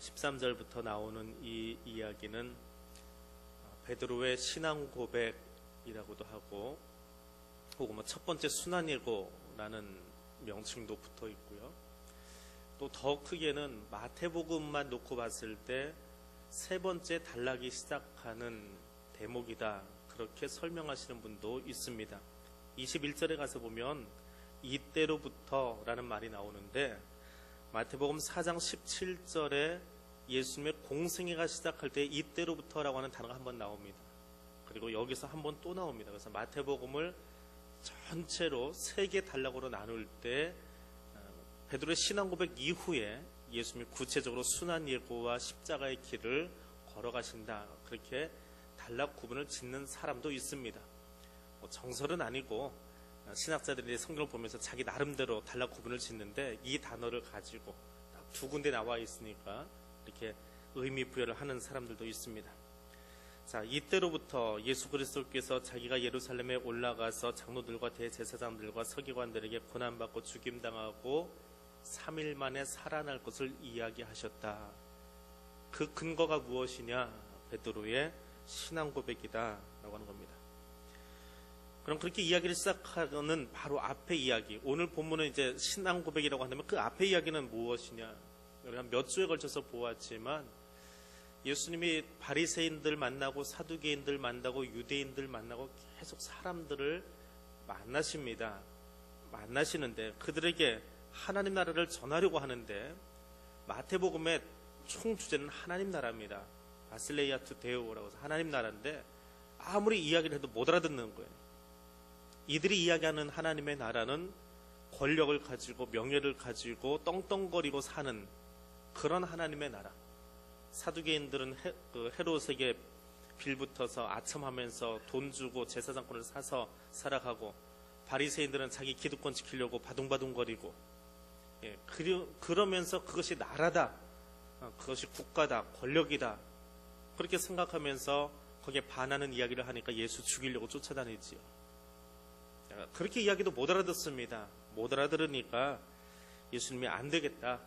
13절부터 나오는 이 이야기는 베드로의 신앙 고백이라고도 하고 혹은 첫 번째 순환예고라는 명칭도 붙어 있고요. 또 더 크게는 마태복음만 놓고 봤을 때 세 번째 단락이 시작하는 대목이다, 그렇게 설명하시는 분도 있습니다. 21절에 가서 보면 이때로부터 라는 말이 나오는데, 마태복음 4장 17절에 예수님의 공생애가 시작할 때 이때로부터 라고 하는 단어가 한번 나옵니다. 그리고 여기서 한번 또 나옵니다. 그래서 마태복음을 전체로 세 개 단락으로 나눌 때 베드로의 신앙 고백 이후에 예수님이 구체적으로 순환 예고와 십자가의 길을 걸어가신다, 그렇게 단락 구분을 짓는 사람도 있습니다. 정설은 아니고 신학자들이 성경을 보면서 자기 나름대로 단락 구분을 짓는데, 이 단어를 가지고 두 군데 나와 있으니까 이렇게 의미 부여를 하는 사람들도 있습니다. 자, 이때로부터 예수 그리스도께서 자기가 예루살렘에 올라가서 장로들과 대제사장들과 서기관들에게 고난받고 죽임당하고 3일 만에 살아날 것을 이야기하셨다. 그 근거가 무엇이냐? 베드로의 신앙 고백이다 라고 하는 겁니다. 그럼 그렇게 이야기를 시작하는 바로 앞의 이야기, 오늘 본문은 이제 신앙 고백이라고 한다면 그 앞의 이야기는 무엇이냐? 우리가 몇 주에 걸쳐서 보았지만 예수님이 바리새인들 만나고 사두개인들 만나고 유대인들 만나고 계속 사람들을 만나시는데 그들에게 하나님 나라를 전하려고 하는데, 마태복음의 총 주제는 하나님 나라입니다. 바실레이아투 데오라고 해서 하나님 나라인데 아무리 이야기를 해도 못 알아듣는 거예요. 이들이 이야기하는 하나님의 나라는 권력을 가지고 명예를 가지고 떵떵거리고 사는 그런 하나님의 나라. 사두개인들은 헤롯에게 빌붙어서 아첨하면서 돈 주고 제사장권을 사서 살아가고, 바리새인들은 자기 기득권 지키려고 바둥바둥거리고, 그러면서 그것이 나라다, 그것이 국가다, 권력이다, 그렇게 생각하면서 거기에 반하는 이야기를 하니까 예수 죽이려고 쫓아다니지요. 그렇게 이야기도 못 알아듣습니다. 못 알아들으니까 예수님이 안 되겠다,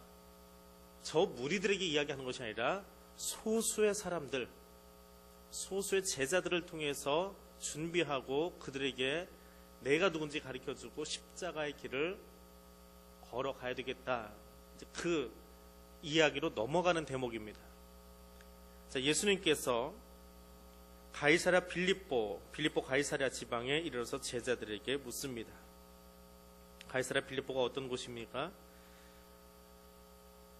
저 무리들에게 이야기하는 것이 아니라 소수의 사람들, 소수의 제자들을 통해서 준비하고 그들에게 내가 누군지 가르쳐주고 십자가의 길을 걸어가야 되겠다, 그 이야기로 넘어가는 대목입니다. 자, 예수님께서 가이사랴 빌립보 가이사랴 지방에 이르러서 제자들에게 묻습니다. 가이사랴 빌립보가 어떤 곳입니까?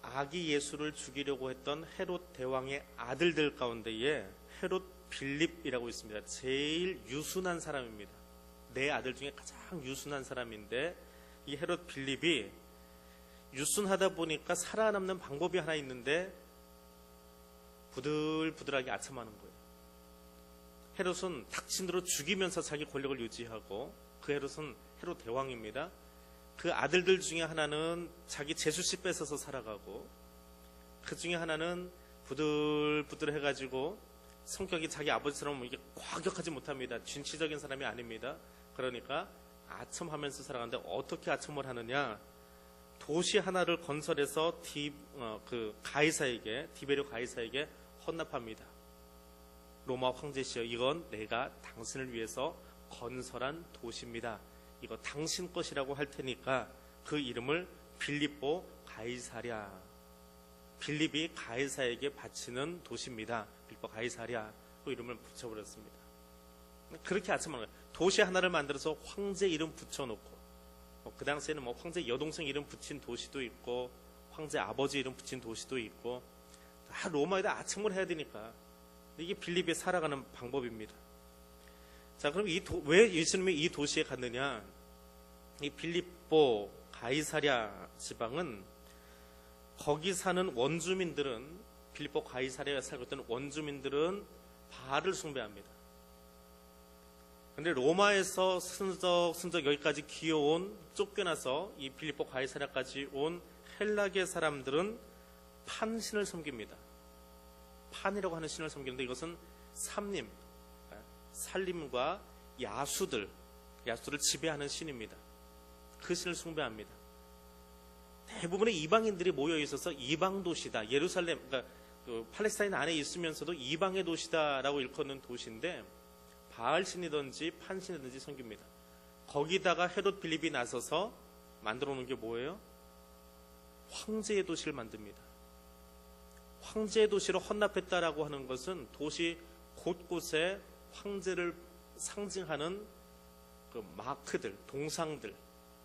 아기 예수를 죽이려고 했던 헤롯 대왕의 아들들 가운데에 헤롯 빌립이라고 있습니다. 제일 유순한 사람입니다. 네 아들 중에 가장 유순한 사람인데, 이 헤롯 빌립이 유순하다 보니까 살아남는 방법이 하나 있는데 부들부들하게 아첨하는 거예요. 헤롯은 닥친대로 죽이면서 자기 권력을 유지하고, 그 헤롯은 헤롯 대왕입니다. 그 아들들 중에 하나는 자기 재수씨 뺏어서 살아가고, 그 중에 하나는 부들부들 해가지고 성격이 자기 아버지처럼 이게 과격하지 못합니다. 진취적인 사람이 아닙니다. 그러니까 아첨하면서 살아가는데 어떻게 아첨을 하느냐? 도시 하나를 건설해서 디베리오 가이사에게 헌납합니다. 로마 황제시여, 이건 내가 당신을 위해서 건설한 도시입니다. 이거 당신 것이라고 할 테니까 그 이름을 빌립보 가이사랴, 빌립이 가이사에게 바치는 도시입니다. 빌립보 가이사랴, 그 이름을 붙여버렸습니다. 그렇게 아첨하는 거예요. 도시 하나를 만들어서 황제 이름 붙여놓고, 그 당시에는 황제 여동생 이름 붙인 도시도 있고 황제 아버지 이름 붙인 도시도 있고, 다 로마에다 아첨을 해야 되니까 이게 빌립이 살아가는 방법입니다. 자, 그럼 왜 예수님이 이 도시에 갔느냐? 이 빌립보 가이사랴 지방은 거기 사는 원주민들은, 빌립보 가이사랴에 살고 있던 원주민들은 바알을 숭배합니다. 근데 로마에서 순적 여기까지 기어온, 쫓겨나서 이 빌립보 가이사랴까지 온 헬라계 사람들은 판신을 섬깁니다. 판이라고 하는 신을 섬기는데, 이것은 살림과 야수들을 지배하는 신입니다. 그 신을 숭배합니다. 대부분의 이방인들이 모여 있어서 이방 도시다. 예루살렘, 그러니까 그 팔레스타인 안에 있으면서도 이방의 도시다라고 일컫는 도시인데 바알 신이든지 판 신이든지 섬깁니다. 거기다가 헤롯 빌립이 나서서 만들어 놓은 게 뭐예요? 황제의 도시를 만듭니다. 황제의 도시로 헌납했다라고 하는 것은 도시 곳곳에 황제를 상징하는 그 마크들, 동상들,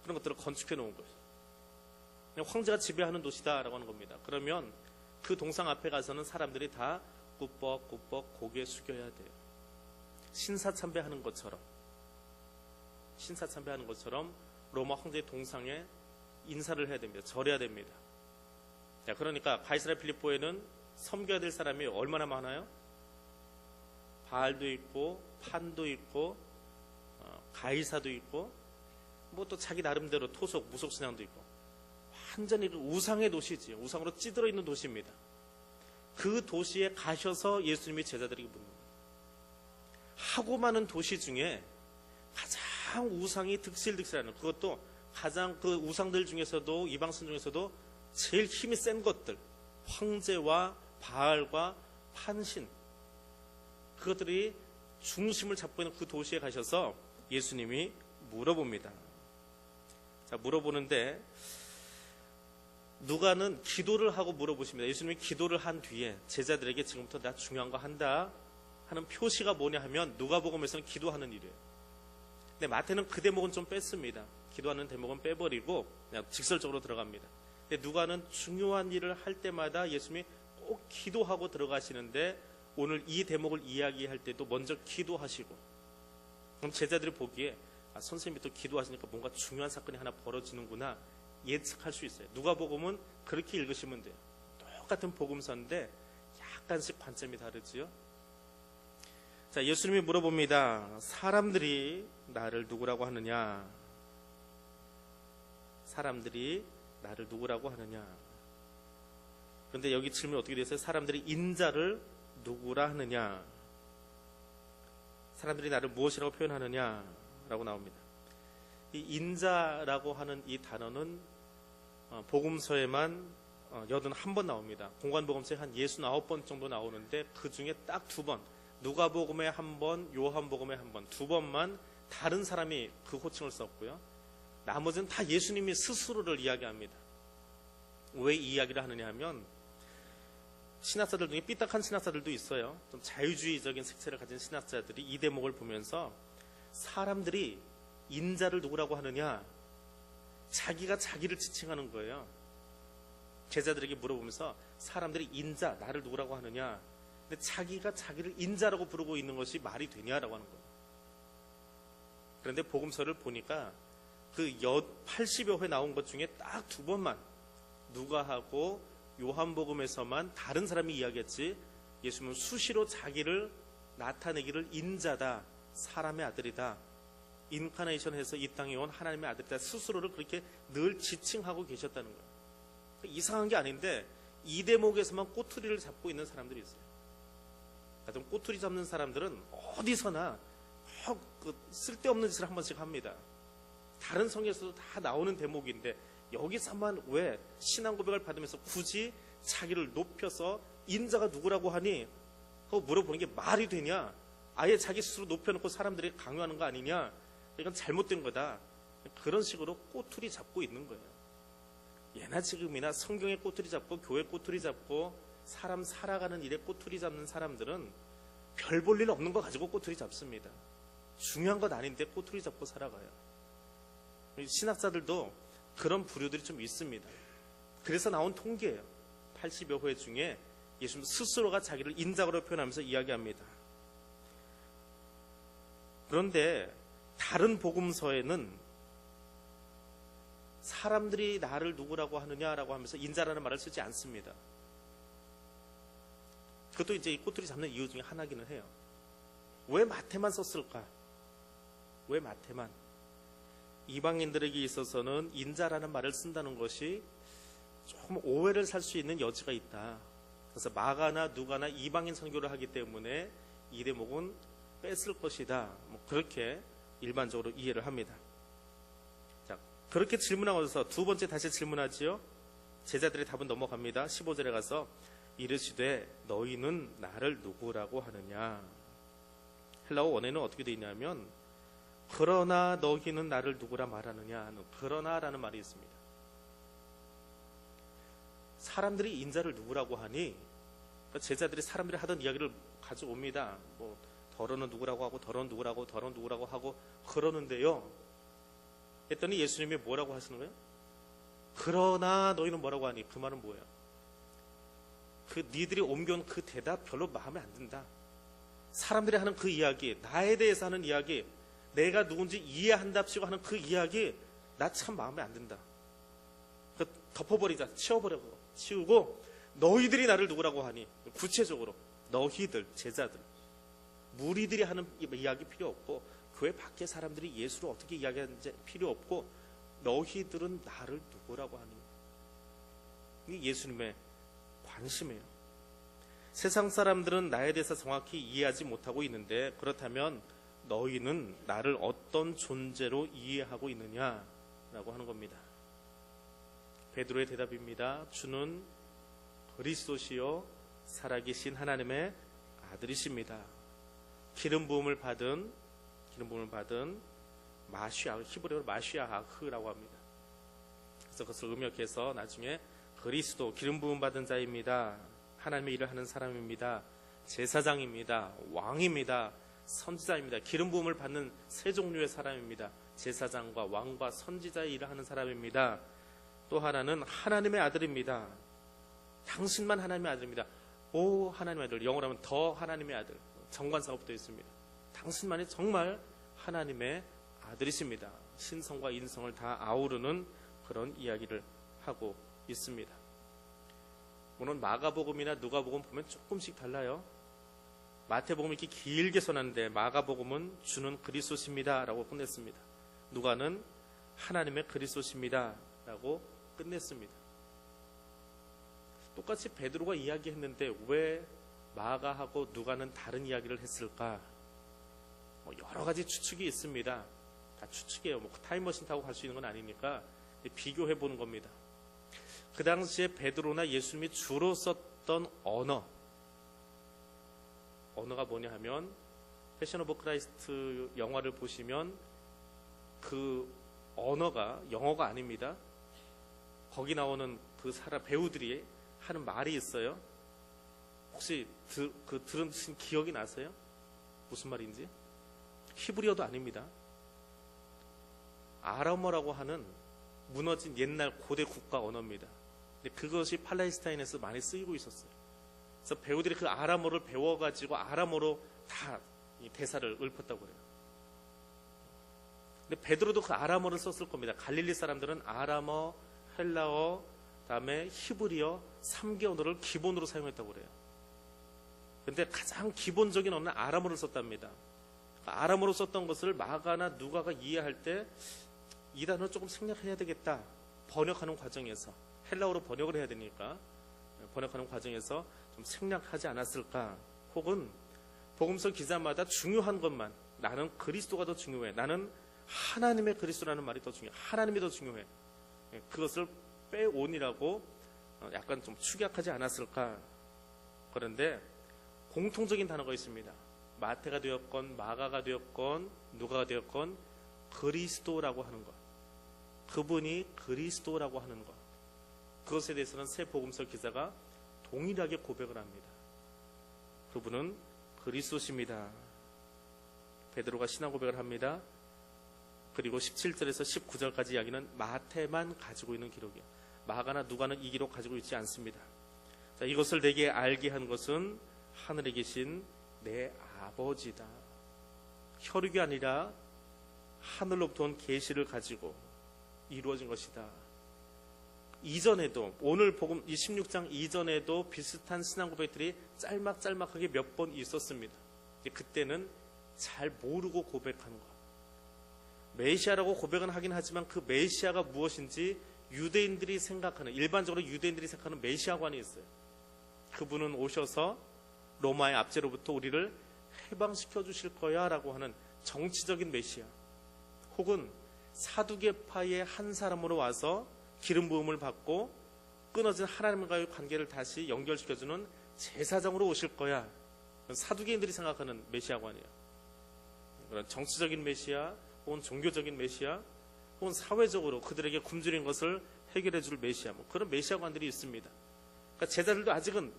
그런 것들을 건축해 놓은 거예요. 황제가 지배하는 도시다라고 하는 겁니다. 그러면 그 동상 앞에 가서는 사람들이 다 꾸벅꾸벅 고개 숙여야 돼요. 신사참배하는 것처럼 로마 황제의 동상에 인사를 해야 됩니다. 절해야 됩니다. 자, 그러니까 가이사랴 필리포에는 섬겨야 될 사람이 얼마나 많아요? 바알도 있고 판도 있고 가이사도 있고 뭐 또 자기 나름대로 토속 무속 신앙도 있고 완전히 우상의 도시지. 우상으로 찌들어 있는 도시입니다. 그 도시에 가셔서 예수님이 제자들에게 묻는 하고 많은 도시 중에 가장 우상이 득실득실하는, 그것도 가장 그 우상들 중에서도 이방신 중에서도 제일 힘이 센 것들, 황제와 바알과 판신, 그것들이 중심을 잡고 있는 그 도시에 가셔서 예수님이 물어봅니다. 자, 물어보는데 누가는 기도를 하고 물어보십니다. 예수님이 기도를 한 뒤에 제자들에게 지금부터 나 중요한 거 한다 하는 표시가 뭐냐 하면 누가복음에서는 기도하는 일이에요. 근데 마태는 그 대목은 좀 뺐습니다. 기도하는 대목은 빼버리고 그냥 직설적으로 들어갑니다. 근데 누가는 중요한 일을 할 때마다 예수님이 꼭 기도하고 들어가시는데 오늘 이 대목을 이야기할 때도 먼저 기도하시고, 그럼 제자들이 보기에 선생님이 또 기도하시니까 뭔가 중요한 사건이 하나 벌어지는구나 예측할 수 있어요. 누가복음은 그렇게 읽으시면 돼요. 똑같은 복음서인데 약간씩 관점이 다르지요. 자, 예수님이 물어봅니다. 사람들이 나를 누구라고 하느냐? 사람들이 나를 누구라고 하느냐? 그런데 여기 질문이 어떻게 되어요? 사람들이 인자를 누구라 하느냐? 사람들이 나를 무엇이라고 표현하느냐? 라고 나옵니다. 이 인자라고 하는 이 단어는 복음서에만 81번 나옵니다. 공관복음서에 한 69번 정도 나오는데 그 중에 딱 2번, 누가복음에 1번, 요한복음에 1번, 2번만 다른 사람이 그 호칭을 썼고요. 나머지는 다 예수님이 스스로를 이야기합니다. 왜 이 이야기를 하느냐 하면 신학자들 중에 삐딱한 신학자들도 있어요. 좀 자유주의적인 색채를 가진 신학자들이 이 대목을 보면서 사람들이 인자를 누구라고 하느냐, 자기가 자기를 지칭하는 거예요. 제자들에게 물어보면서 사람들이 인자, 나를 누구라고 하느냐, 근데 자기가 자기를 인자라고 부르고 있는 것이 말이 되냐라고 하는 거예요. 그런데 복음서를 보니까 그 80여 회 나온 것 중에 딱 2번만 누가하고 요한복음에서만 다른 사람이 이야기했지, 예수님은 수시로 자기를 나타내기를 인자다, 사람의 아들이다, 인카네이션해서 이 땅에 온 하나님의 아들이다, 스스로를 그렇게 늘 지칭하고 계셨다는 거예요. 이상한 게 아닌데 이 대목에서만 꼬투리를 잡고 있는 사람들이 있어요. 하여튼 꼬투리 잡는 사람들은 어디서나 그 쓸데없는 짓을 한 번씩 합니다. 다른 성경에서도 다 나오는 대목인데 여기서만 왜 신앙 고백을 받으면서 굳이 자기를 높여서 인자가 누구라고 하니 하고 물어보는 게 말이 되냐? 아예 자기 스스로 높여놓고 사람들이 강요하는 거 아니냐? 이건 잘못된 거다. 그런 식으로 꼬투리 잡고 있는 거예요. 예나 지금이나 성경에 꼬투리 잡고 교회 꼬투리 잡고 사람 살아가는 일에 꼬투리 잡는 사람들은 별 볼 일 없는 거 가지고 꼬투리 잡습니다. 중요한 것 아닌데 꼬투리 잡고 살아가요. 신학자들도 그런 부류들이 좀 있습니다. 그래서 나온 통계예요. 80여 회 중에 예수님 스스로가 자기를 인자로 표현하면서 이야기합니다. 그런데 다른 복음서에는 사람들이 나를 누구라고 하느냐라고 하면서 인자라는 말을 쓰지 않습니다. 그것도 이제 이 꼬투리 잡는 이유 중에 하나기는 해요. 왜 마태만 썼을까? 왜 마태만? 이방인들에게 있어서는 인자라는 말을 쓴다는 것이 조금 오해를 살 수 있는 여지가 있다. 그래서 마가나 누가나 이방인 선교를 하기 때문에 이 대목은 뺐을 것이다. 그렇게 일반적으로 이해를 합니다. 자, 그렇게 질문하고 나서 두 번째 다시 질문하지요. 제자들의 답은 넘어갑니다. 15절에 가서 이르시되 너희는 나를 누구라고 하느냐. 헬라어 원어에는 어떻게 되어 있냐면 그러나 너희는 나를 누구라 말하느냐 하는 그러나라는 말이 있습니다. 사람들이 인자를 누구라고 하니 제자들이 사람들이 하던 이야기를 가져옵니다. 뭐 더러는 누구라고 하고 더러는 누구라고 더러는 누구라고 하고 그러는데요. 했더니 예수님이 뭐라고 하시는 거예요? 그러나 너희는 뭐라고 하니? 그 말은 뭐예요? 니들이 옮겨온 그 대답 별로 마음에 안 든다. 사람들이 하는 그 이야기, 나에 대해서 하는 이야기, 내가 누군지 이해한답시고 하는 그 이야기 나 참 마음에 안 든다. 덮어버리자. 치우고 너희들이 나를 누구라고 하니? 구체적으로 너희들, 제자들, 무리들이 하는 이야기 필요 없고 교회 밖에 사람들이 예수를 어떻게 이야기하는지 필요 없고 너희들은 나를 누구라고 하니? 이게 예수님의 관심이에요. 세상 사람들은 나에 대해서 정확히 이해하지 못하고 있는데 그렇다면 너희는 나를 어떤 존재로 이해하고 있느냐라고 하는 겁니다. 베드로의 대답입니다. 주는 그리스도시요 살아계신 하나님의 아들이십니다. 기름 부음을 받은 마시아, 히브리어로 마시아하흐라고 합니다. 그래서 그것을 음역해서 나중에 그리스도, 기름 부음 받은 자입니다. 하나님의 일을 하는 사람입니다. 제사장입니다. 왕입니다. 선지자입니다. 기름 부음을 받는 세 종류의 사람입니다. 제사장과 왕과 선지자의 일을 하는 사람입니다. 또 하나는 하나님의 아들입니다. 당신만 하나님의 아들입니다. 오 하나님의 아들, 영어로 하면 더 하나님의 아들, 정관사가 붙어 있습니다. 당신만이 정말 하나님의 아들이십니다. 신성과 인성을 다 아우르는 그런 이야기를 하고 있습니다. 물론 마가복음이나 누가복음 보면 조금씩 달라요. 마태복음은 이렇게 길게 전하는데 마가복음은 주는 그리스도십니다 라고 끝냈습니다. 누가는 하나님의 그리스도십니다 라고 끝냈습니다. 똑같이 베드로가 이야기했는데 왜 마가하고 누가는 다른 이야기를 했을까? 여러 가지 추측이 있습니다. 다 추측이에요. 타임머신 타고 갈 수 있는 건 아니니까 비교해 보는 겁니다. 그 당시에 베드로나 예수님이 주로 썼던 언어가 뭐냐 하면 패션 오브 크라이스트 영화를 보시면 그 언어가 영어가 아닙니다. 거기 나오는 그 배우들이 하는 말이 있어요. 혹시 들으신 기억이 나세요? 무슨 말인지? 히브리어도 아닙니다. 아람어라고 하는 무너진 옛날 고대 국가 언어입니다. 근데 그것이 팔레스타인에서 많이 쓰이고 있었어요. 그래서 배우들이 그 아람어를 배워가지고 아람어로 다 이 대사를 읊었다고 그래요. 근데 베드로도 그 아람어를 썼을 겁니다. 갈릴리 사람들은 아람어, 헬라어, 그다음에 히브리어 3개 언어를 기본으로 사용했다고 그래요. 근데 가장 기본적인 언어는 아람어를 썼답니다. 아람어로 썼던 것을 마가나 누가가 이해할 때 이 단어를 조금 생략해야 되겠다. 번역하는 과정에서 헬라어로 번역을 해야 되니까 번역하는 과정에서 좀 생략하지 않았을까? 혹은 복음서 기자마다 중요한 것만 나는 그리스도가 더 중요해. 나는 하나님의 그리스도라는 말이 더 중요해. 하나님이 더 중요해. 그것을 빼온이라고 약간 좀 축약하지 않았을까? 그런데 공통적인 단어가 있습니다. 마태가 되었건 마가가 되었건 누가가 되었건 그리스도라고 하는 것. 그분이 그리스도라고 하는 것. 그것에 대해서는 새 복음서 기자가 동일하게 고백을 합니다. 그분은 그리스도십니다. 베드로가 신앙 고백을 합니다. 그리고 17절에서 19절까지 이야기는 마태만 가지고 있는 기록이에요. 마가나 누가는 이 기록 가지고 있지 않습니다. 자, 이것을 내게 알게 한 것은 하늘에 계신 내 아버지다. 혈육이 아니라 하늘로부터 온 계시를 가지고 이루어진 것이다. 이전에도 오늘 복음 이 16장 이전에도 비슷한 신앙 고백들이 짤막짤막하게 몇 번 있었습니다. 그때는 잘 모르고 고백한 것. 메시아라고 고백은 하긴 하지만 그 메시아가 무엇인지 유대인들이 생각하는, 일반적으로 유대인들이 생각하는 메시아관이 있어요. 그분은 오셔서 로마의 압제로부터 우리를 해방시켜 주실 거야 라고 하는 정치적인 메시아, 혹은 사두개파의 한 사람으로 와서 기름 부음을 받고 끊어진 하나님과의 관계를 다시 연결시켜주는 제사장으로 오실 거야. 사두개인들이 생각하는 메시아가 아니에요. 그런 정치적인 메시아, 혹은 종교적인 메시아, 혹은 사회적으로 그들에게 굶주린 것을 해결해 줄 메시아, 뭐 그런 메시아관들이 있습니다. 그러니까 제자들도 아직은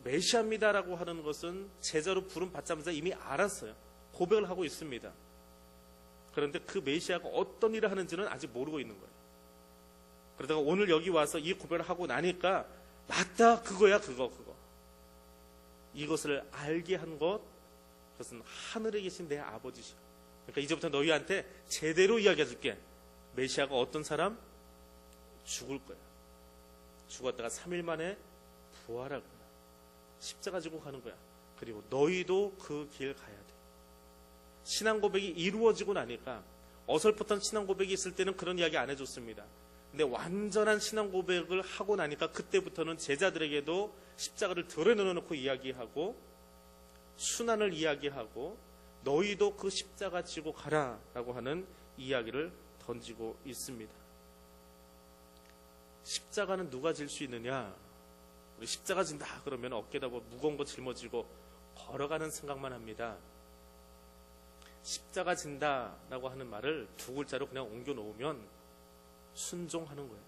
메시아입니다라고 하는 것은 제자로 부름 받자마자 이미 알았어요. 고백을 하고 있습니다. 그런데 그 메시아가 어떤 일을 하는지는 아직 모르고 있는 거예요. 그러다가 오늘 여기 와서 이 고백을 하고 나니까 맞다, 그거야, 그거. 이것을 알게 한 것, 그것은 하늘에 계신 내 아버지시오. 그러니까 이제부터 너희한테 제대로 이야기해 줄게. 메시아가 어떤 사람? 죽을 거야. 죽었다가 3일 만에 부활할 거야. 십자가 지고 가는 거야. 그리고 너희도 그 길 가야 돼. 신앙 고백이 이루어지고 나니까, 어설펐던 신앙 고백이 있을 때는 그런 이야기 안 해줬습니다. 근데 완전한 신앙 고백을 하고 나니까 그때부터는 제자들에게도 십자가를 드러내놓고 이야기하고, 순환을 이야기하고, 너희도 그 십자가 지고 가라 라고 하는 이야기를 던지고 있습니다. 십자가는 누가 질 수 있느냐? 우리 십자가 진다 그러면 어깨에다 뭐 무거운 거 짊어지고 걸어가는 생각만 합니다. 십자가 진다라고 하는 말을 두 글자로 그냥 옮겨 놓으면 순종하는 거예요.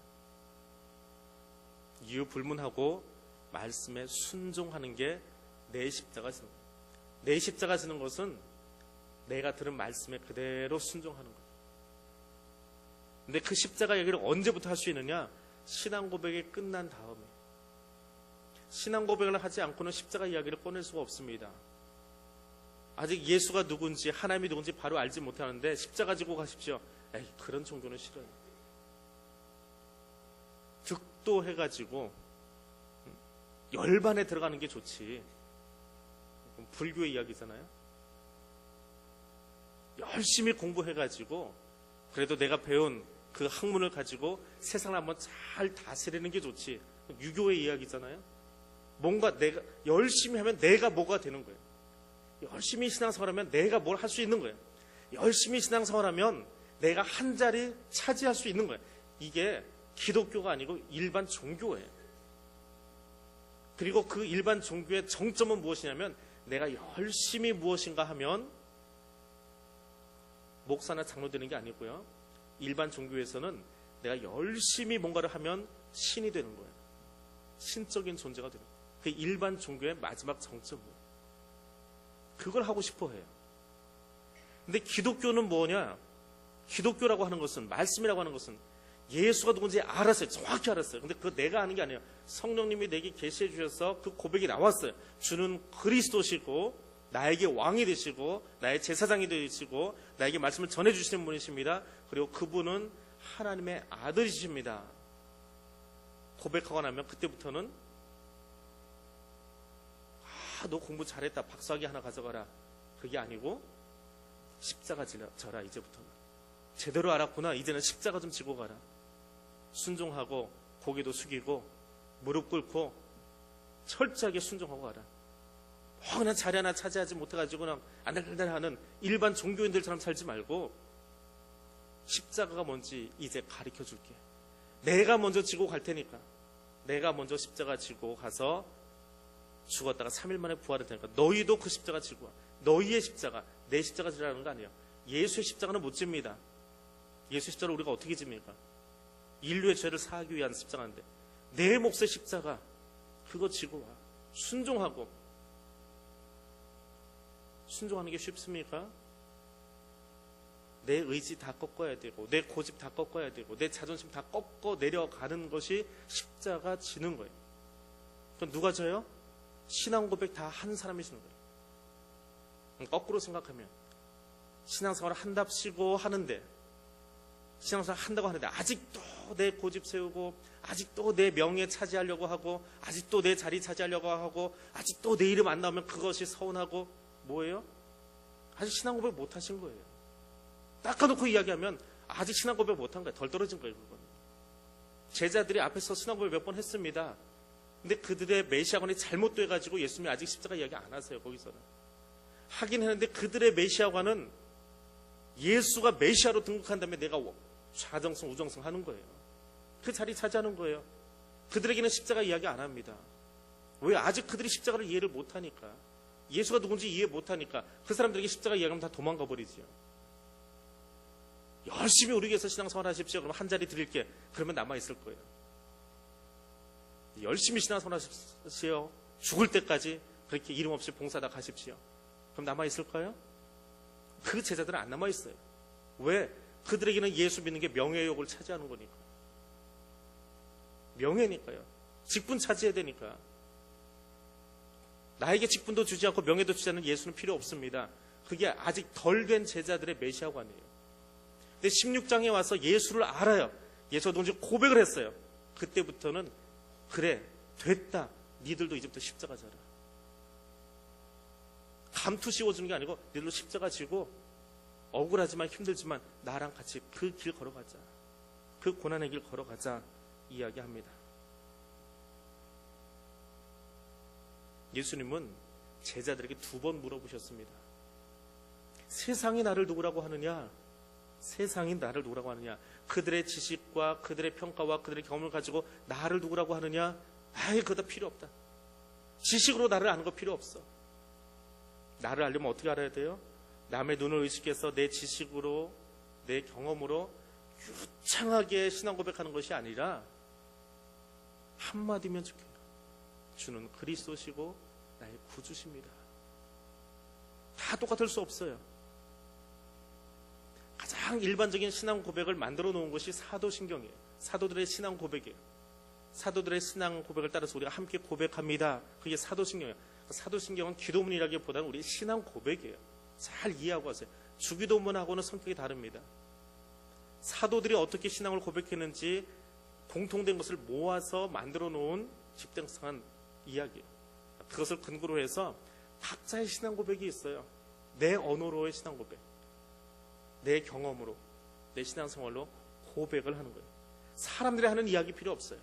이유 불문하고 말씀에 순종하는 게 내 십자가 지는 거예요. 내 십자가 지는 것은 내가 들은 말씀에 그대로 순종하는 거예요. 근데 그 십자가 얘기를 언제부터 할 수 있느냐? 신앙 고백이 끝난 다음에. 신앙 고백을 하지 않고는 십자가 이야기를 꺼낼 수가 없습니다. 아직 예수가 누군지, 하나님이 누군지 바로 알지 못하는데 십자가 지고 가십시오. 에이, 그런 종교는 싫어요. 득도해가지고 열반에 들어가는 게 좋지. 불교의 이야기잖아요. 열심히 공부해가지고 그래도 내가 배운 그 학문을 가지고 세상을 한번 잘 다스리는 게 좋지. 유교의 이야기잖아요. 뭔가 내가 열심히 하면 내가 뭐가 되는 거예요. 열심히 신앙생활하면 내가 뭘 할 수 있는 거예요. 열심히 신앙생활하면 내가 한 자리 차지할 수 있는 거예요. 이게 기독교가 아니고 일반 종교예요. 그리고 그 일반 종교의 정점은 무엇이냐면, 내가 열심히 무엇인가 하면 목사나 장로 되는 게 아니고요. 일반 종교에서는 내가 열심히 뭔가를 하면 신이 되는 거예요. 신적인 존재가 되는 거예요. 그 일반 종교의 마지막 정점이에요. 그걸 하고 싶어 해요. 근데 기독교는 뭐냐? 기독교라고 하는 것은, 말씀이라고 하는 것은 예수가 누군지 알았어요. 정확히 알았어요. 근데 그거 내가 아는 게 아니에요. 성령님이 내게 계시해 주셔서 그 고백이 나왔어요. 주는 그리스도시고 나에게 왕이 되시고 나의 제사장이 되시고 나에게 말씀을 전해 주시는 분이십니다. 그리고 그분은 하나님의 아들이십니다. 고백하고 나면 그때부터는 너 공부 잘했다, 박사학위 하나 가져가라, 그게 아니고 십자가 져라. 이제부터는 제대로 알았구나. 이제는 십자가 좀 지고 가라. 순종하고 고개도 숙이고 무릎 꿇고 철저하게 순종하고 가라. 그냥 자리 하나 차지하지 못해가지고 그냥 안달달달하는 일반 종교인들처럼 살지 말고, 십자가가 뭔지 이제 가르쳐 줄게. 내가 먼저 지고 갈 테니까, 내가 먼저 십자가 지고 가서 죽었다가 3일 만에 부활할 테니까 너희도 그 십자가 지고 와. 너희의 십자가, 내 십자가 지라는 거 아니에요. 예수의 십자가는 못 집니다. 예수의 십자가를 우리가 어떻게 집니까? 인류의 죄를 사하기 위한 십자가인데, 내 몫의 십자가 그거 지고 와. 순종하고. 순종하는 게 쉽습니까? 내 의지 다 꺾어야 되고, 내 고집 다 꺾어야 되고, 내 자존심 다 꺾어 내려가는 것이 십자가 지는 거예요. 그럼 누가 져요? 신앙 고백 다 한 사람이 지는 거예요. 거꾸로 생각하면 신앙생활을 한답시고 하는데, 신앙생활 한다고 하는데 아직도 내 고집 세우고, 아직도 내 명예 차지하려고 하고, 아직도 내 자리 차지하려고 하고, 아직도 내 이름 안 나오면 그것이 서운하고, 뭐예요? 아직 신앙 고백 못 하신 거예요. 닦아놓고 이야기하면 아직 신앙 고백 못 한 거예요. 덜 떨어진 거예요. 그건. 제자들이 앞에서 신앙 고백 몇 번 했습니다. 근데 그들의 메시아관이 잘못돼가지고 예수님이 아직 십자가 이야기 안 하세요. 거기서는 하긴 했는데, 그들의 메시아관은 예수가 메시아로 등극한 다음에 내가 좌정성 우정성 하는 거예요. 그 자리 차지하는 거예요. 그들에게는 십자가 이야기 안 합니다. 왜? 아직 그들이 십자가를 이해를 못하니까. 예수가 누군지 이해 못하니까 그 사람들에게 십자가 이야기하면 다 도망가 버리지요. 열심히 우리 위해서 신앙생활 하십시오. 그러면 한 자리 드릴게. 그러면 남아있을 거예요. 열심히 신앙생활 하십시오. 죽을 때까지 그렇게 이름 없이 봉사다 가십시오. 그럼 남아있을까요? 그 제자들은 안 남아있어요. 왜? 그들에게는 예수 믿는 게 명예욕을 차지하는 거니까. 명예니까요. 직분 차지해야 되니까. 나에게 직분도 주지 않고 명예도 주지 않는 예수는 필요 없습니다. 그게 아직 덜 된 제자들의 메시아관이에요. 근데 16장에 와서 예수를 알아요. 예수가 누군지 고백을 했어요. 그때부터는 그래, 됐다. 니들도 이제부터 십자가 져라. 감투 씌워주는 게 아니고 니들도 십자가 지고 억울하지만 힘들지만 나랑 같이 그 길 걸어가자. 그 고난의 길 걸어가자 이야기합니다. 예수님은 제자들에게 2번 물어보셨습니다. 세상이 나를 누구라고 하느냐? 세상이 나를 누구라고 하느냐? 그들의 지식과 그들의 평가와 그들의 경험을 가지고 나를 누구라고 하느냐? 아이, 그거 다 필요 없다. 지식으로 나를 아는 거 필요 없어. 나를 알려면 어떻게 알아야 돼요? 남의 눈을 의식해서 내 지식으로, 내 경험으로 유창하게 신앙 고백하는 것이 아니라 한마디면 좋겠다. 주는 그리스도시고 나의 구주십니다. 다 똑같을 수 없어요. 가장 일반적인 신앙 고백을 만들어 놓은 것이 사도신경이에요. 사도들의 신앙 고백이에요. 사도들의 신앙 고백을 따라서 우리가 함께 고백합니다. 그게 사도신경이에요. 사도신경은 기도문이라기보다는 우리 신앙 고백이에요. 잘 이해하고 하세요. 주기도문하고는 성격이 다릅니다. 사도들이 어떻게 신앙을 고백했는지 공통된 것을 모아서 만들어 놓은 집대성한 이야기예요. 그것을 근거로 해서 각자의 신앙 고백이 있어요. 내 언어로의 신앙 고백, 내 경험으로, 내 신앙생활로 고백을 하는 거예요. 사람들이 하는 이야기 필요 없어요.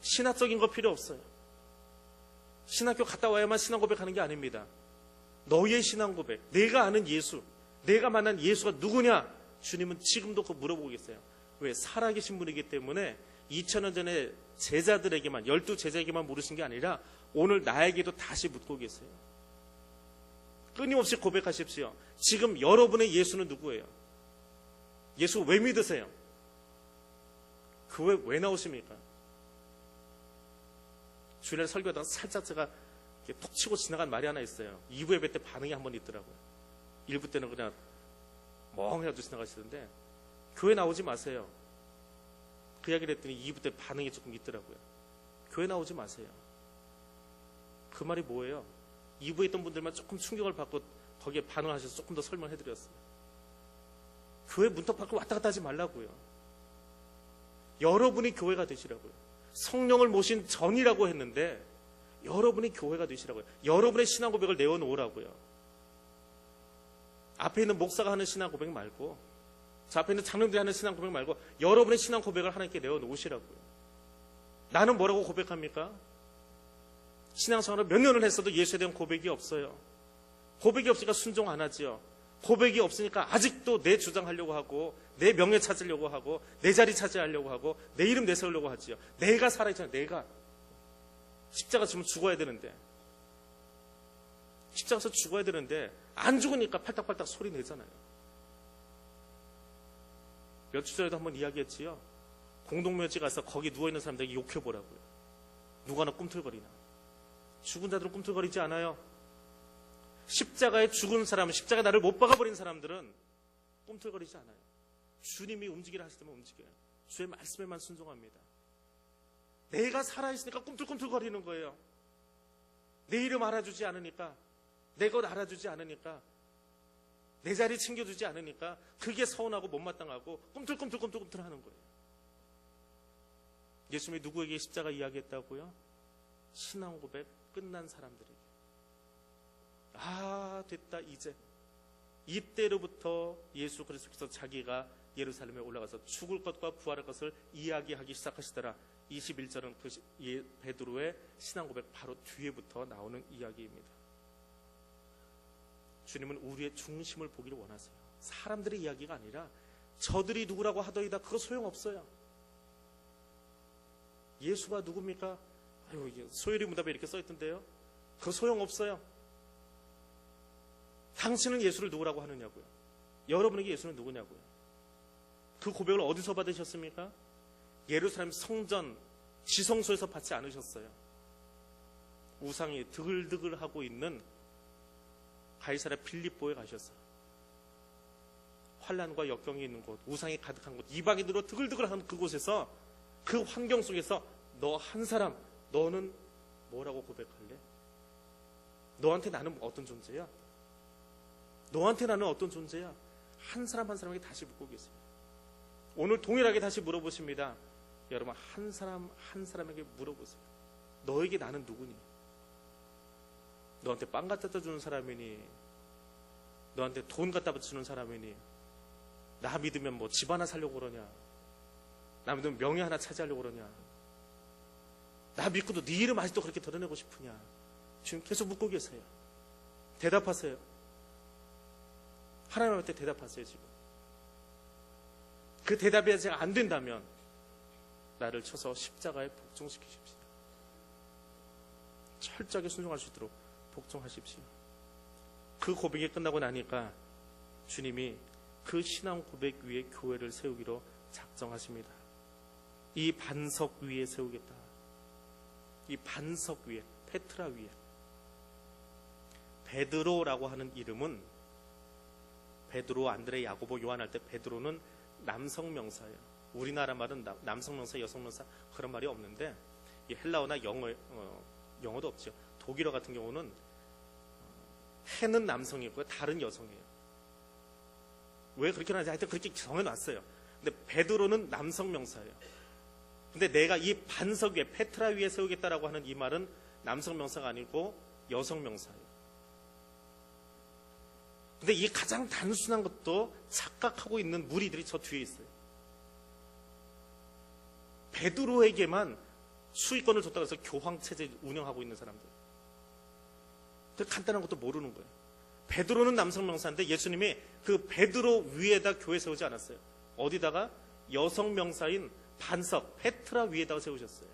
신학적인 거 필요 없어요. 신학교 갔다 와야만 신앙 고백하는 게 아닙니다. 너의 신앙 고백, 내가 아는 예수, 내가 만난 예수가 누구냐? 주님은 지금도 그거 물어보고 계세요. 왜? 살아계신 분이기 때문에 2000년 전에 제자들에게만, 12제자에게만 물으신 게 아니라 오늘 나에게도 다시 묻고 계세요. 끊임없이 고백하십시오. 지금 여러분의 예수는 누구예요? 예수 왜 믿으세요? 교회 왜 나오십니까? 주일날 설교하다가 살짝 제가 톡 치고 지나간 말이 하나 있어요. 2부 예배 때 반응이 한 번 있더라고요. 1부 때는 그냥 멍해가지고 지나가시던데 교회 나오지 마세요. 그 이야기를 했더니 2부 때 반응이 조금 있더라고요. 교회 나오지 마세요. 그 말이 뭐예요? 2부에 있던 분들만 조금 충격을 받고 거기에 반응하셔서 조금 더 설명해드렸어요. 교회 문턱 밖으로 왔다 갔다 하지 말라고요. 여러분이 교회가 되시라고요. 성령을 모신 전이라고 했는데 여러분이 교회가 되시라고요. 여러분의 신앙 고백을 내어놓으라고요. 앞에 있는 목사가 하는 신앙 고백 말고, 저 앞에 있는 장로들이 하는 신앙 고백 말고 여러분의 신앙 고백을 하나님께 내어놓으시라고요. 나는 뭐라고 고백합니까? 신앙생활을 몇 년을 했어도 예수에 대한 고백이 없어요. 고백이 없으니까 순종 안 하지요. 고백이 없으니까 아직도 내 주장하려고 하고, 내 명예 찾으려고 하고, 내 자리 차지하려고 하고, 내 이름 내세우려고 하지요. 내가 살아있잖아요. 내가 십자가 지면 죽어야 되는데, 십자가에서 죽어야 되는데 안 죽으니까 팔딱팔딱 소리 내잖아요. 몇 주 전에도 한번 이야기했지요. 공동묘지 가서 거기 누워있는 사람들에게 욕해보라고요. 누가 나 꿈틀거리나. 죽은 자들은 꿈틀거리지 않아요. 십자가에 죽은 사람, 십자가에 나를 못 박아버린 사람들은 꿈틀거리지 않아요. 주님이 움직이라 하실 때만 움직여요. 주의 말씀에만 순종합니다. 내가 살아있으니까 꿈틀꿈틀거리는 거예요. 내 이름 알아주지 않으니까, 내 것 알아주지 않으니까, 내 자리 챙겨주지 않으니까 그게 서운하고 못마땅하고 꿈틀꿈틀 하는 거예요. 예수님이 누구에게 십자가 이야기했다고요? 신앙 고백 끝난 사람들에게. 아, 됐다 이제. 이때로부터 예수 그리스도께서 자기가 예루살렘에 올라가서 죽을 것과 부활할 것을 이야기하기 시작하시더라. 21절은 그 베드로의 신앙 고백 바로 뒤에부터 나오는 이야기입니다. 주님은 우리의 중심을 보기를 원하세요. 사람들의 이야기가 아니라 저들이 누구라고 하더이다 그거 소용없어요. 예수가 누굽니까? 아유, 이게 소요리 문답에 이렇게 써있던데요. 그거 소용없어요. 당신은 예수를 누구라고 하느냐고요. 여러분에게 예수는 누구냐고요. 그 고백을 어디서 받으셨습니까? 예루살렘 성전 지성소에서 받지 않으셨어요. 우상이 드글드글하고 있는 가이사랴 빌립보에 가셨어요. 환난과 역경이 있는 곳, 우상이 가득한 곳, 이방인으로 드글드글한 그곳에서, 그 환경 속에서 너 한 사람, 너는 뭐라고 고백할래? 너한테 나는 어떤 존재야? 너한테 나는 어떤 존재야? 한 사람 한 사람에게 다시 묻고 계세요. 오늘 동일하게 다시 물어보십니다. 여러분, 한 사람 한 사람에게 물어보세요. 너에게 나는 누구니? 너한테 빵 갖다 주는 사람이니? 너한테 돈 갖다 주는 사람이니? 나 믿으면 뭐 집 하나 살려고 그러냐? 나 믿으면 명예 하나 차지하려고 그러냐? 나 믿고도 네 이름 아직도 그렇게 드러내고 싶으냐? 지금 계속 묻고 계세요. 대답하세요. 하나님한테 대답하세요. 지금 그 대답이 아직 안 된다면 나를 쳐서 십자가에 복종시키십시오. 철저하게 순종할 수 있도록 복종하십시오. 그 고백이 끝나고 나니까 주님이 그 신앙 고백 위에 교회를 세우기로 작정하십니다. 이 반석 위에 세우겠다. 이 반석 위에, 페트라 위에. 베드로라고 하는 이름은, 베드로, 안드레, 야고보, 요한 할 때 베드로는 남성 명사예요. 우리나라 말은 남성 명사, 여성 명사 그런 말이 없는데, 이 헬라어나 영어도 없죠. 독일어 같은 경우는 해는 남성이고요, 달은 여성이에요. 왜 그렇게 하는지 하여튼 그렇게 정해놨어요. 근데 베드로는 남성 명사예요. 근데 내가 이 반석 위에, 페트라 위에 세우겠다라고 하는 이 말은 남성 명사가 아니고 여성 명사예요. 근데 이 가장 단순한 것도 착각하고 있는 무리들이 저 뒤에 있어요. 베드로에게만 수익권을 줬다고 해서 교황체제 운영하고 있는 사람들. 그 간단한 것도 모르는 거예요. 베드로는 남성 명사인데 예수님이 그 베드로 위에다 교회 세우지 않았어요. 어디다가? 여성 명사인 반석, 페트라 위에다가 세우셨어요.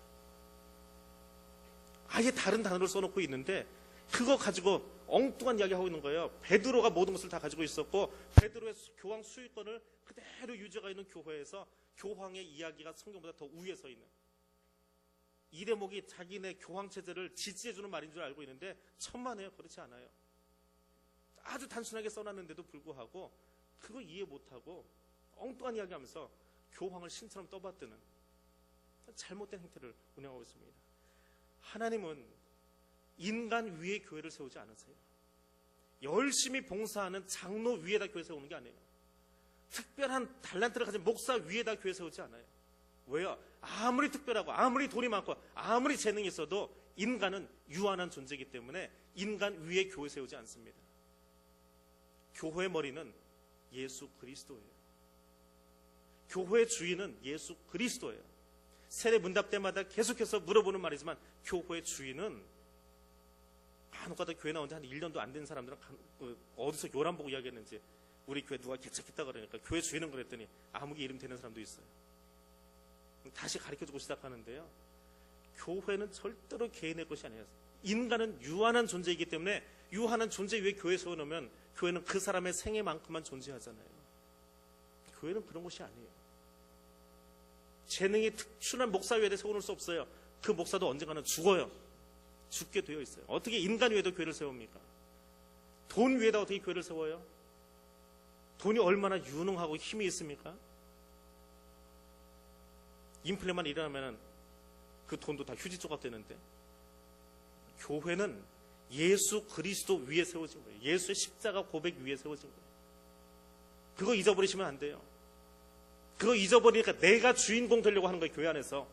아예 다른 단어를 써놓고 있는데 그거 가지고 엉뚱한 이야기 하고 있는 거예요. 베드로가 모든 것을 다 가지고 있었고, 베드로의 교황 수익권을 그대로 유지가 있는 교회에서 교황의 이야기가 성경보다 더 위에 서 있는, 이 대목이 자기네 교황 체제를 지지해주는 말인 줄 알고 있는데 천만에요. 그렇지 않아요. 아주 단순하게 써놨는데도 불구하고 그거 이해 못하고 엉뚱한 이야기하면서 교황을 신처럼 떠받드는 잘못된 행태를 운영하고 있습니다. 하나님은 인간 위에 교회를 세우지 않으세요. 열심히 봉사하는 장로 위에다 교회 세우는 게 아니에요. 특별한 달란트를 가진 목사 위에다 교회 세우지 않아요. 왜요? 아무리 특별하고 아무리 돈이 많고 아무리 재능이 있어도 인간은 유한한 존재이기 때문에 인간 위에 교회 세우지 않습니다. 교회의 머리는 예수 그리스도예요. 교회의 주인은 예수 그리스도예요. 세례 문답 때마다 계속해서 물어보는 말이지만 교회의 주인은, 간혹가다 교회 나온 지 한 1년도 안 된 사람들은 어디서 요람 보고 이야기했는지, 우리 교회 누가 개척했다 그러니까 교회 주인은 그랬더니 아무개 이름 되는 사람도 있어요. 다시 가르쳐주고 시작하는데요, 교회는 절대로 개인의 것이 아니에요. 인간은 유한한 존재이기 때문에 유한한 존재 위에 교회 세워놓으면 교회는 그 사람의 생애만큼만 존재하잖아요. 교회는 그런 것이 아니에요. 재능이 특출한 목사 위에다 세워놓을 수 없어요. 그 목사도 언젠가는 죽어요. 죽게 되어 있어요. 어떻게 인간 위에도 교회를 세웁니까? 돈 위에다 어떻게 교회를 세워요? 돈이 얼마나 유능하고 힘이 있습니까? 인플레만 일어나면 그 돈도 다 휴지 조각 되는데, 교회는 예수 그리스도 위에 세워진 거예요. 예수의 십자가 고백 위에 세워진 거예요. 그거 잊어버리시면 안 돼요. 그거 잊어버리니까 내가 주인공 되려고 하는 거예요. 교회 안에서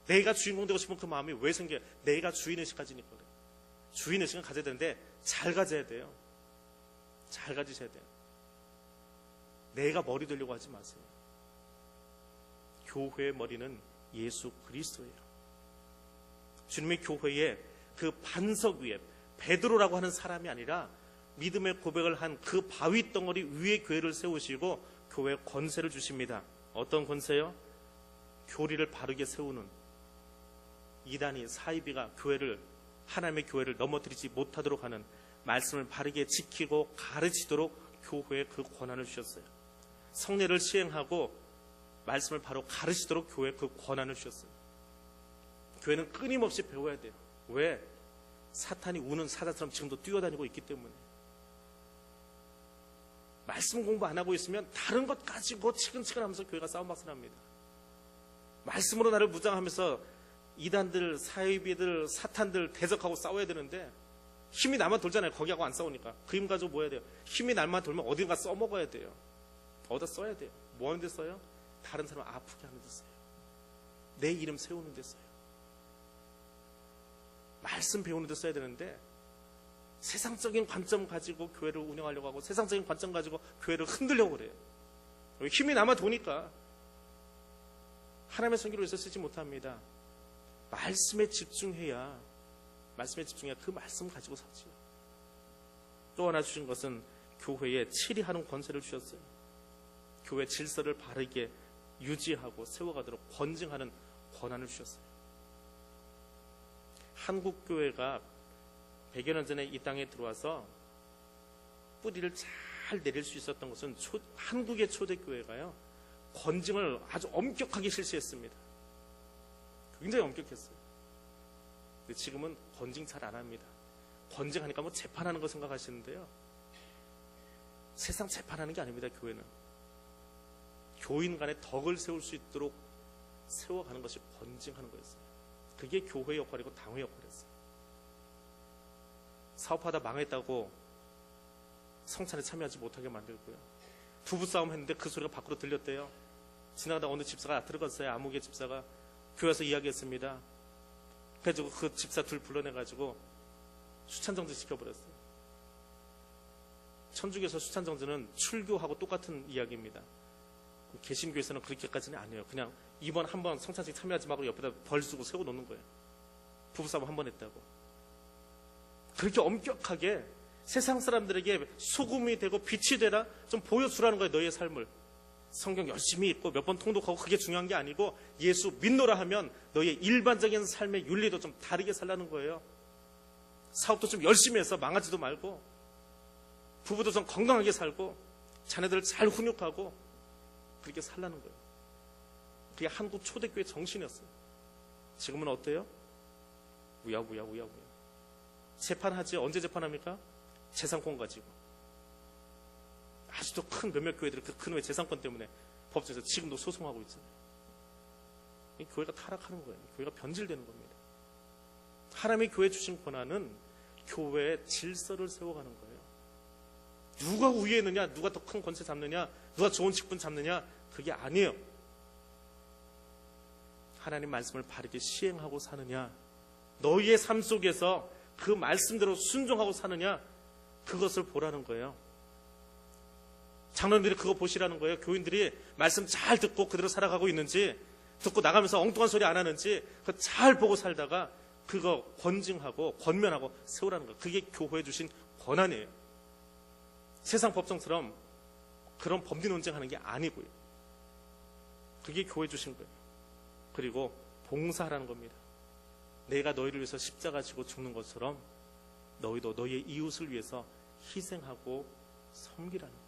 내가 주인공 되고 싶은 그 마음이 왜 생겨요? 내가 주인의식 가지니까 그래요. 주인의식은 가져야 되는데 잘 가져야 돼요. 잘 가지셔야 돼요. 내가 머리 되려고 하지 마세요. 교회의 머리는 예수 그리스도예요. 주님의 교회에 그 반석 위에 베드로라고 하는 사람이 아니라 믿음의 고백을 한 그 바위 덩어리 위에 교회를 세우시고 교회에 권세를 주십니다. 어떤 권세요? 교리를 바르게 세우는 이단이 사이비가 하나님의 교회를 넘어뜨리지 못하도록 하는 말씀을 바르게 지키고 가르치도록 교회에 그 권한을 주셨어요. 성례를 시행하고 말씀을 바로 가르치도록 교회에 그 권한을 주셨어요. 교회는 끊임없이 배워야 돼요. 왜? 사탄이 우는 사자처럼 지금도 뛰어다니고 있기 때문에. 말씀 공부 안 하고 있으면 다른 것 가지고 치근치근하면서 교회가 싸움박살납니다. 말씀으로 나를 무장하면서 이단들, 사이비들, 사탄들 대적하고 싸워야 되는데 힘이 나만 돌잖아요. 거기하고 안 싸우니까. 그 힘 가지고 뭐 해야 돼요? 힘이 날만 돌면 어딘가 써먹어야 돼요. 어디다 써야 돼요? 뭐 하는 데 써요? 다른 사람 아프게 하는 데 써요. 내 이름 세우는 데 써요. 말씀 배우는 데 써야 되는데 세상적인 관점 가지고 교회를 운영하려고 하고 세상적인 관점 가지고 교회를 흔들려고 그래요. 힘이 남아 도니까 하나님의 선교를 위해서 쓰지 못합니다. 말씀에 집중해야 그 말씀 가지고 살지요. 또 하나 주신 것은 교회에 치리하는 권세를 주셨어요. 교회 질서를 바르게 유지하고 세워가도록 권징하는 권한을 주셨어요. 한국 교회가 100여 년 전에 이 땅에 들어와서 뿌리를 잘 내릴 수 있었던 것은 한국의 초대교회가요, 권징을 아주 엄격하게 실시했습니다. 굉장히 엄격했어요. 근데 지금은 권징 잘 안 합니다. 권징하니까 뭐 재판하는 거 생각하시는데요, 세상 재판하는 게 아닙니다. 교회는 교인 간의 덕을 세울 수 있도록 세워가는 것이 권징하는 거였어요. 그게 교회의 역할이고 당회의 역할이었어요. 사업하다 망했다고 성찬에 참여하지 못하게 만들고요, 부부싸움 했는데 그 소리가 밖으로 들렸대요. 지나가다 어느 집사가 들어갔어요. 아무개 집사가 교회에서 이야기했습니다. 그래가지고 그 집사 둘 불러내가지고 수찬정지 시켜버렸어요. 천주교에서 수찬정지는 출교하고 똑같은 이야기입니다. 개신교에서는 그렇게까지는 아니에요. 그냥 이번 한번 성찬식 참여하지 말고 옆에다 벌 쓰고 세워놓는 거예요. 부부싸움 한 번 했다고. 그렇게 엄격하게 세상 사람들에게 소금이 되고 빛이 되라 좀 보여주라는 거예요. 너희의 삶을. 성경 열심히 읽고 몇 번 통독하고 그게 중요한 게 아니고 예수 믿노라 하면 너희의 일반적인 삶의 윤리도 좀 다르게 살라는 거예요. 사업도 좀 열심히 해서 망하지도 말고, 부부도 좀 건강하게 살고, 자녀들을 잘 훈육하고 그렇게 살라는 거예요. 그게 한국 초대교회 정신이었어요. 지금은 어때요? 우야우야. 재판하지. 언제 재판합니까? 재산권 가지고. 아직도 큰 몇몇 교회들이 그 큰 재산권 때문에 법정에서 지금도 소송하고 있잖아요. 이 교회가 타락하는 거예요. 교회가 변질되는 겁니다. 하나님의 교회 주신 권한은 교회의 질서를 세워가는 거예요. 누가 우위에 있느냐, 누가 더 큰 권세 잡느냐, 누가 좋은 직분 잡느냐, 그게 아니에요. 하나님 말씀을 바르게 시행하고 사느냐, 너희의 삶 속에서 그 말씀대로 순종하고 사느냐, 그것을 보라는 거예요. 장로님들이 그거 보시라는 거예요. 교인들이 말씀 잘 듣고 그대로 살아가고 있는지, 듣고 나가면서 엉뚱한 소리 안 하는지 그거 잘 보고 살다가 그거 권징하고 권면하고 세우라는 거예요. 그게 교회에 주신 권한이에요. 세상 법정처럼 그런 법리 논쟁하는 게 아니고요. 그게 교회에 주신 거예요. 그리고 봉사하라는 겁니다. 내가 너희를 위해서 십자가 지고 죽는 것처럼 너희도 너희의 이웃을 위해서 희생하고 섬기라는 거예요.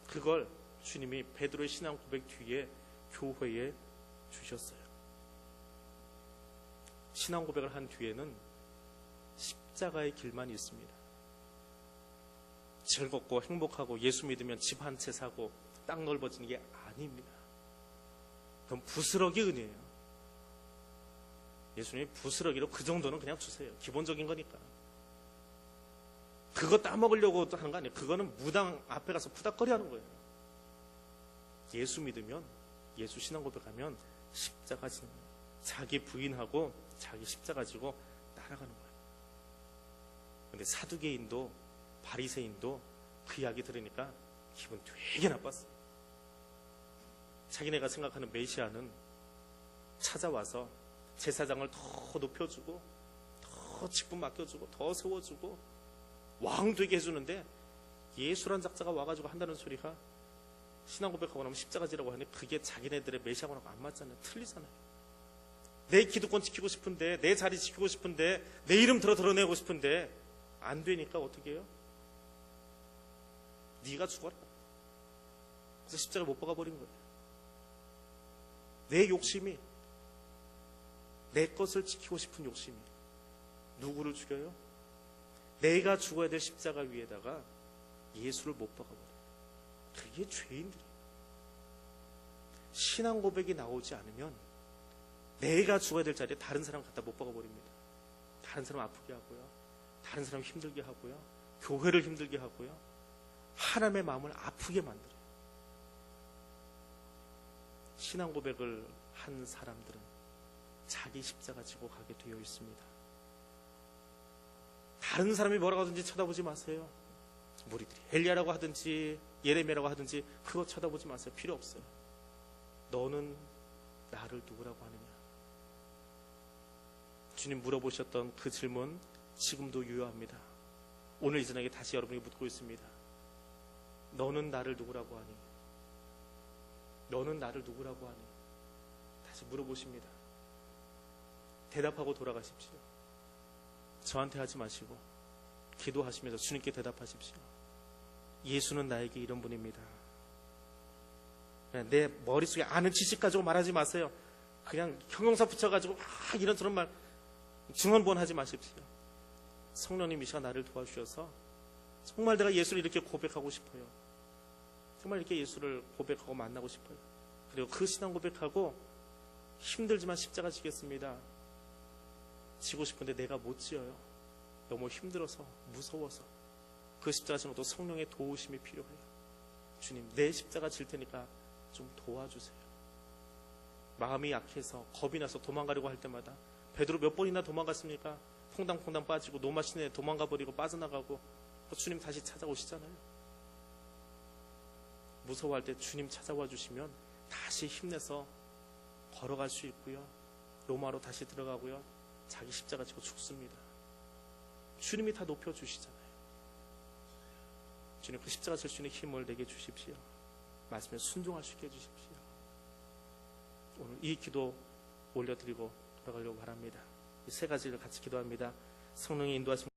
그걸 주님이 베드로의 신앙 고백 뒤에 교회에 주셨어요. 신앙 고백을 한 뒤에는 십자가의 길만 있습니다. 즐겁고 행복하고 예수 믿으면 집 한 채 사고 땅 넓어지는 게 아닙니다. 그건 부스러기 은혜예요. 예수님이 부스러기로 그 정도는 그냥 주세요. 기본적인 거니까. 그거 따먹으려고 하는 거 아니에요. 그거는 무당 앞에 가서 푸닥거리 하는 거예요. 예수 믿으면, 예수 신앙 고백하면 십자가 지는 거예요. 자기 부인하고 자기 십자가 지고 따라가는 거예요. 근데 사두개인도 바리새인도 그 이야기 들으니까 기분 되게 나빴어요. 자기네가 생각하는 메시아는 찾아와서 제사장을 더 높여주고 더 직분 맡겨주고 더 세워주고 왕 되게 해주는데, 예수란 작자가 와가지고 한다는 소리가 신앙 고백하고 나면 십자가 지라고 하니 그게 자기네들의 메시아하고는 안 맞잖아요. 틀리잖아요. 내 기득권 지키고 싶은데, 내 자리 지키고 싶은데, 내 이름 드러내고 싶은데 안 되니까 어떻게 해요? 네가 죽어라. 그래서 십자가 못 박아버린 거예요. 내 욕심이, 내 것을 지키고 싶은 욕심이 누구를 죽여요? 내가 죽어야 될 십자가 위에다가 예수를 못 박아버려요. 그게 죄인들이에요. 신앙 고백이 나오지 않으면 내가 죽어야 될 자리에 다른 사람 갖다 못 박아버립니다. 다른 사람 아프게 하고요, 다른 사람 힘들게 하고요, 교회를 힘들게 하고요, 하나님의 마음을 아프게 만들어요. 신앙 고백을 한 사람들은 자기 십자가 지고 가게 되어 있습니다. 다른 사람이 뭐라고 하든지 쳐다보지 마세요. 무리들이 엘리야라고 하든지 예레미야라고 하든지 그거 쳐다보지 마세요. 필요 없어요. 너는 나를 누구라고 하느냐? 주님 물어보셨던 그 질문 지금도 유효합니다. 오늘 이 저녁에 다시 여러분에게 묻고 있습니다. 너는 나를 누구라고 하니? 너는 나를 누구라고 하니? 다시 물어보십니다. 대답하고 돌아가십시오. 저한테 하지 마시고 기도하시면서 주님께 대답하십시오. 예수는 나에게 이런 분입니다. 내 머릿속에 아는 지식 가지고 말하지 마세요. 그냥 형용사 붙여가지고 이런저런 말 증언본 하지 마십시오. 성령님 이 시간 나를 도와주셔서 정말 내가 예수를 이렇게 고백하고 싶어요. 정말 이렇게 예수를 고백하고 만나고 싶어요. 그리고 그 신앙 고백하고 힘들지만 십자가 지겠습니다. 지고 싶은데 내가 못 지어요. 너무 힘들어서 무서워서. 그 십자가 지는 것도 성령의 도우심이 필요해요. 주님, 내 십자가 질 테니까 좀 도와주세요. 마음이 약해서 겁이 나서 도망가려고 할 때마다 베드로 몇 번이나 도망갔습니까? 퐁당퐁당 빠지고 노마 시내에 도망가버리고 빠져나가고 주님 다시 찾아오시잖아요. 무서워할 때 주님 찾아와 주시면 다시 힘내서 걸어갈 수 있고요, 로마로 다시 들어가고요, 자기 십자가 지고 죽습니다. 주님이 다 높여주시잖아요. 주님 그 십자가 질 수 있는 힘을 내게 주십시오. 말씀에 순종할 수 있게 해주십시오. 오늘 이 기도 올려드리고 돌아가려고 바랍니다. 이 세 가지를 같이 기도합니다. 성령의 인도하심